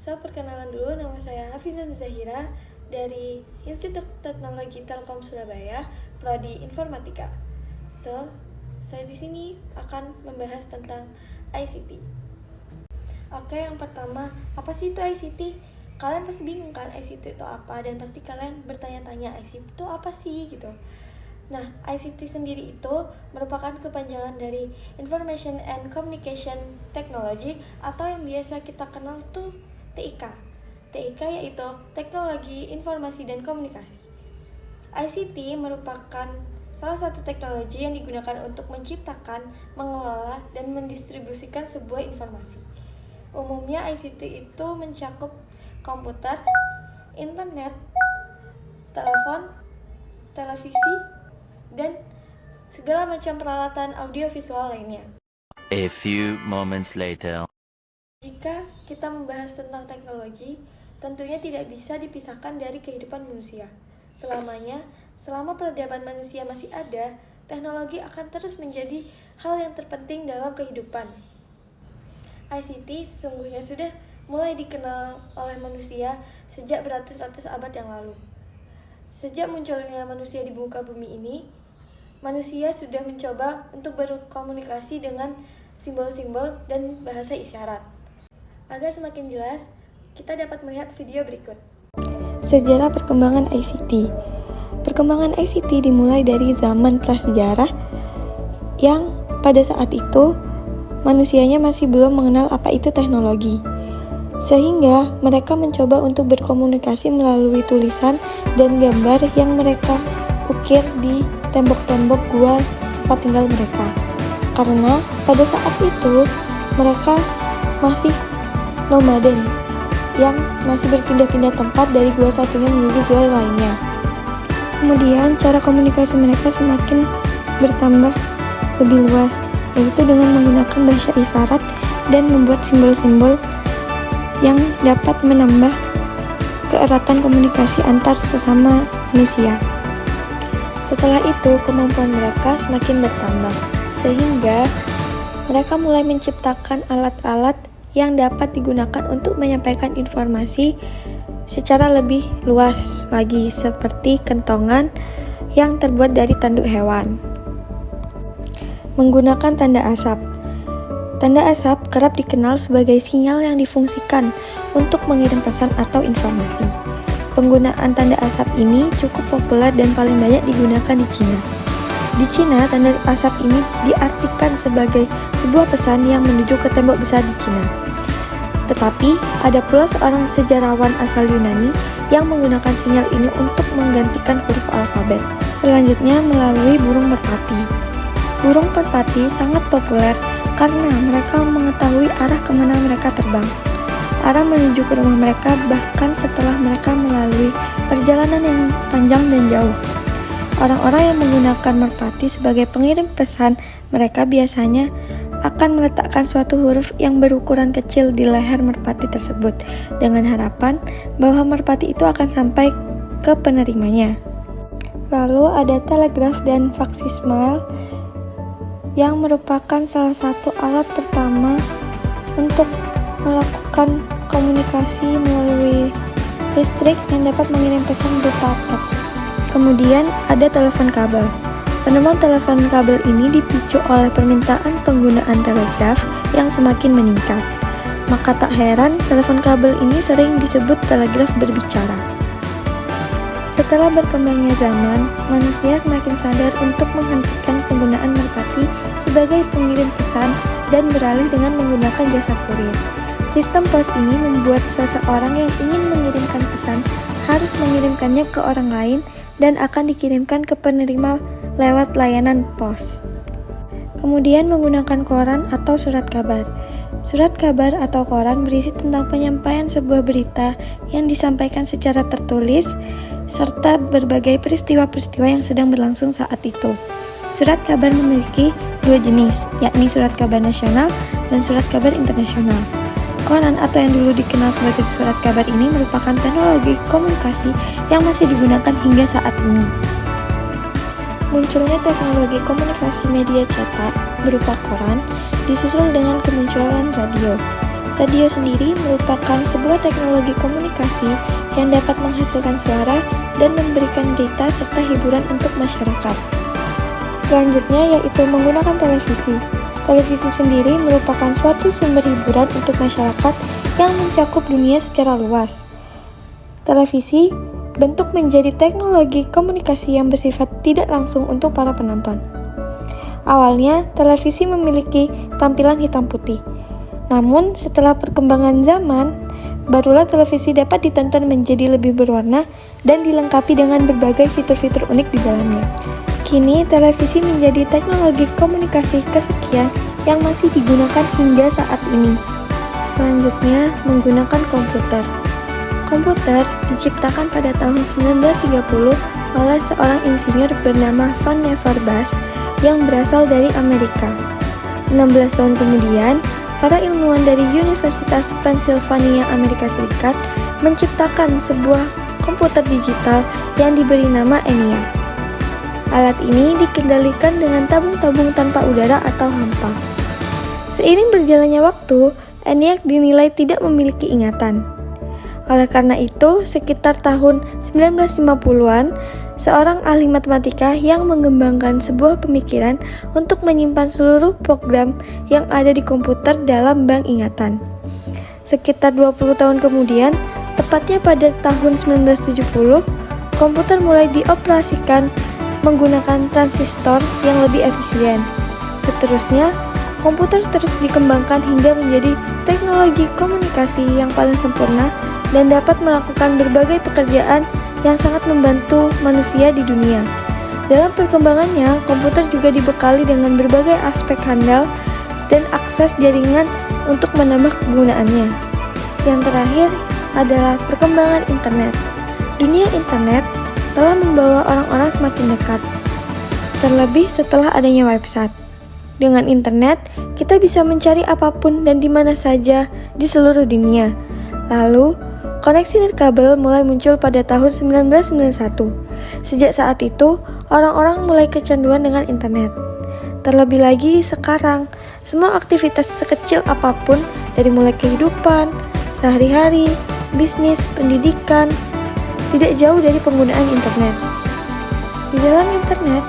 Perkenalan dulu, nama saya Hafizah Zahira dari Institut Teknologi Telkom Surabaya, Prodi Informatika. Saya di sini akan membahas tentang ICT. Oke, yang pertama, apa sih itu ICT? Kalian pasti bingung kan ICT itu apa, dan pasti kalian bertanya-tanya ICT itu apa sih gitu. Nah, ICT sendiri itu merupakan kepanjangan dari Information and Communication Technology atau yang biasa kita kenal tuh TIK. TIK yaitu Teknologi Informasi dan Komunikasi. ICT merupakan salah satu teknologi yang digunakan untuk menciptakan, mengelola, dan mendistribusikan sebuah informasi. Umumnya ICT itu mencakup komputer, internet, telepon, televisi, dan segala macam peralatan audiovisual lainnya. A few moments later. Jika kita membahas tentang teknologi, tentunya tidak bisa dipisahkan dari kehidupan manusia. Selama peradaban manusia masih ada, teknologi akan terus menjadi hal yang terpenting dalam kehidupan. ICT sesungguhnya sudah mulai dikenal oleh manusia sejak beratus-ratus abad yang lalu. Sejak munculnya manusia di muka bumi ini, manusia sudah mencoba untuk berkomunikasi dengan simbol-simbol dan bahasa isyarat. Agar semakin jelas, kita dapat melihat video berikut. Sejarah perkembangan ICT. Perkembangan ICT dimulai dari zaman prasejarah yang pada saat itu manusianya masih belum mengenal apa itu teknologi. Sehingga mereka mencoba untuk berkomunikasi melalui tulisan dan gambar yang mereka ukir di tembok-tembok gua tempat tinggal mereka. Karena pada saat itu mereka masih nomaden yang masih berpindah-pindah tempat dari gua satunya menuju gua lainnya. Kemudian cara komunikasi mereka semakin bertambah lebih luas, yaitu dengan menggunakan bahasa isyarat dan membuat simbol-simbol yang dapat menambah keeratan komunikasi antar sesama manusia. Setelah itu, kemampuan mereka semakin bertambah, sehingga mereka mulai menciptakan alat-alat yang dapat digunakan untuk menyampaikan informasi secara lebih luas lagi, seperti kentongan yang terbuat dari tanduk hewan. Menggunakan tanda asap. Tanda asap kerap dikenal sebagai sinyal yang difungsikan untuk mengirim pesan atau informasi. Penggunaan tanda asap ini cukup populer dan paling banyak digunakan di Cina. Di Cina, tanda asap ini diartikan sebagai sebuah pesan yang menuju ke tembok besar di Cina. Tetapi, ada pula seorang sejarawan asal Yunani yang menggunakan sinyal ini untuk menggantikan huruf alfabet. Selanjutnya, melalui burung merpati. Burung merpati sangat populer karena mereka mengetahui arah kemana mereka terbang. Arah menuju ke rumah mereka bahkan setelah mereka melalui perjalanan yang panjang dan jauh. Orang-orang yang menggunakan merpati sebagai pengirim pesan, mereka biasanya akan meletakkan suatu huruf yang berukuran kecil di leher merpati tersebut dengan harapan bahwa merpati itu akan sampai ke penerimanya. Lalu ada telegraf dan faksismal yang merupakan salah satu alat pertama untuk melakukan komunikasi melalui listrik yang dapat mengirim pesan berupa teks. Kemudian ada telepon kabel. Penemuan telepon kabel ini dipicu oleh permintaan penggunaan telegraf yang semakin meningkat. Maka tak heran telepon kabel ini sering disebut telegraf berbicara. Setelah berkembangnya zaman, manusia semakin sadar untuk menghentikan penggunaan merpati sebagai pengirim pesan dan beralih dengan menggunakan jasa kurir. Sistem pos ini membuat seseorang yang ingin mengirimkan pesan harus mengirimkannya ke orang lain dan akan dikirimkan ke penerima lewat layanan pos. Kemudian menggunakan koran atau surat kabar. Surat kabar atau koran berisi tentang penyampaian sebuah berita yang disampaikan secara tertulis serta berbagai peristiwa-peristiwa yang sedang berlangsung saat itu. Surat kabar memiliki dua jenis, yakni surat kabar nasional dan surat kabar internasional. Koran atau yang dulu dikenal sebagai surat kabar ini merupakan teknologi komunikasi yang masih digunakan hingga saat ini. Munculnya teknologi komunikasi media cetak berupa koran disusul dengan kemunculan radio. Radio sendiri merupakan sebuah teknologi komunikasi yang dapat menghasilkan suara dan memberikan berita serta hiburan untuk masyarakat. Selanjutnya yaitu menggunakan televisi. Televisi sendiri merupakan suatu sumber hiburan untuk masyarakat yang mencakup dunia secara luas. Televisi bentuk menjadi teknologi komunikasi yang bersifat tidak langsung untuk para penonton. Awalnya, televisi memiliki tampilan hitam putih. Namun, setelah perkembangan zaman, barulah televisi dapat ditonton menjadi lebih berwarna dan dilengkapi dengan berbagai fitur-fitur unik di dalamnya. Kini, televisi menjadi teknologi komunikasi kesekian yang masih digunakan hingga saat ini. Selanjutnya, menggunakan komputer. Komputer diciptakan pada tahun 1930 oleh seorang insinyur bernama Van Never Bass yang berasal dari Amerika. 16 tahun kemudian, para ilmuwan dari Universitas Pennsylvania, Amerika Serikat menciptakan sebuah komputer digital yang diberi nama ENIAC. Alat ini dikendalikan dengan tabung-tabung tanpa udara atau hampa. Seiring berjalannya waktu, ENIAC dinilai tidak memiliki ingatan. Oleh karena itu, sekitar tahun 1950-an, seorang ahli matematika yang mengembangkan sebuah pemikiran untuk menyimpan seluruh program yang ada di komputer dalam bank ingatan. Sekitar 20 tahun kemudian, tepatnya pada tahun 1970, komputer mulai dioperasikan menggunakan transistor yang lebih efisien. Seterusnya, komputer terus dikembangkan hingga menjadi teknologi komunikasi yang paling sempurna dan dapat melakukan berbagai pekerjaan yang sangat membantu manusia di dunia. Dalam perkembangannya, komputer juga dibekali dengan berbagai aspek handal dan akses jaringan untuk menambah kegunaannya. Yang terakhir adalah perkembangan internet. Dunia internet telah membawa orang-orang semakin dekat, terlebih setelah adanya website. Dengan internet, kita bisa mencari apapun dan di mana saja di seluruh dunia. Lalu, koneksi nirkabel mulai muncul pada tahun 1991. Sejak saat itu, orang-orang mulai kecanduan dengan internet. Terlebih lagi sekarang, semua aktivitas sekecil apapun dari mulai kehidupan, sehari-hari, bisnis, pendidikan, tidak jauh dari penggunaan internet. Di dalam internet,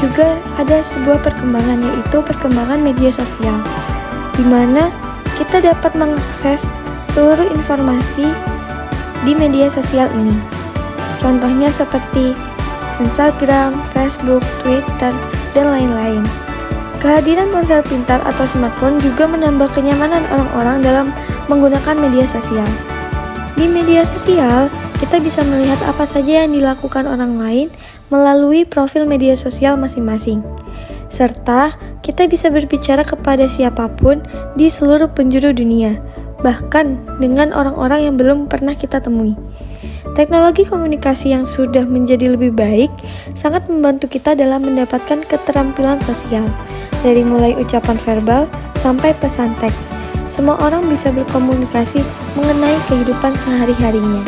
juga ada sebuah perkembangan, yaitu perkembangan media sosial, di mana kita dapat mengakses seluruh informasi di media sosial ini. Contohnya seperti Instagram, Facebook, Twitter, dan lain-lain. Kehadiran ponsel pintar atau smartphone juga menambah kenyamanan orang-orang dalam menggunakan media sosial. Di media sosial, kita bisa melihat apa saja yang dilakukan orang lain melalui profil media sosial masing-masing. Serta, kita bisa berbicara kepada siapapun di seluruh penjuru dunia, bahkan dengan orang-orang yang belum pernah kita temui. Teknologi komunikasi yang sudah menjadi lebih baik sangat membantu kita dalam mendapatkan keterampilan sosial, dari mulai ucapan verbal sampai pesan teks. Semua orang bisa berkomunikasi mengenai kehidupan sehari-harinya.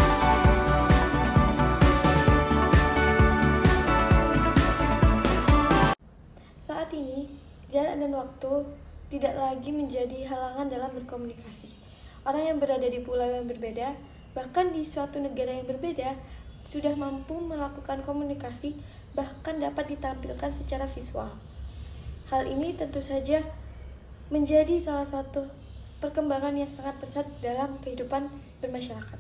Saat ini, jarak dan waktu tidak lagi menjadi halangan dalam berkomunikasi. Orang yang berada di pulau yang berbeda, bahkan di suatu negara yang berbeda, sudah mampu melakukan komunikasi, bahkan dapat ditampilkan secara visual. Hal ini tentu saja menjadi salah satu perkembangan yang sangat pesat dalam kehidupan bermasyarakat.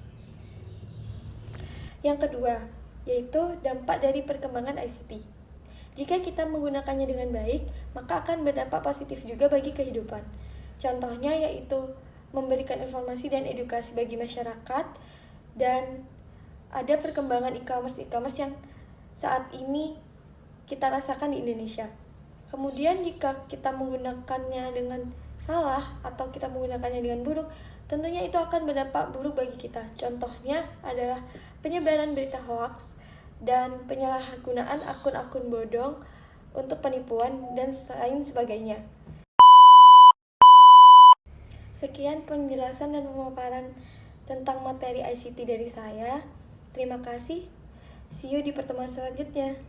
Yang kedua, yaitu dampak dari perkembangan ICT. Jika kita menggunakannya dengan baik, maka akan berdampak positif juga bagi kehidupan. Contohnya yaitu memberikan informasi dan edukasi bagi masyarakat, dan ada perkembangan e-commerce yang saat ini kita rasakan di Indonesia. Kemudian jika kita menggunakannya dengan salah atau kita menggunakannya dengan buruk, tentunya itu akan berdampak buruk bagi kita. Contohnya adalah penyebaran berita hoaks dan penyalahgunaan akun-akun bodong untuk penipuan dan lain sebagainya. Sekian penjelasan dan pemaparan tentang materi ICT dari saya. Terima kasih. See you di pertemuan selanjutnya.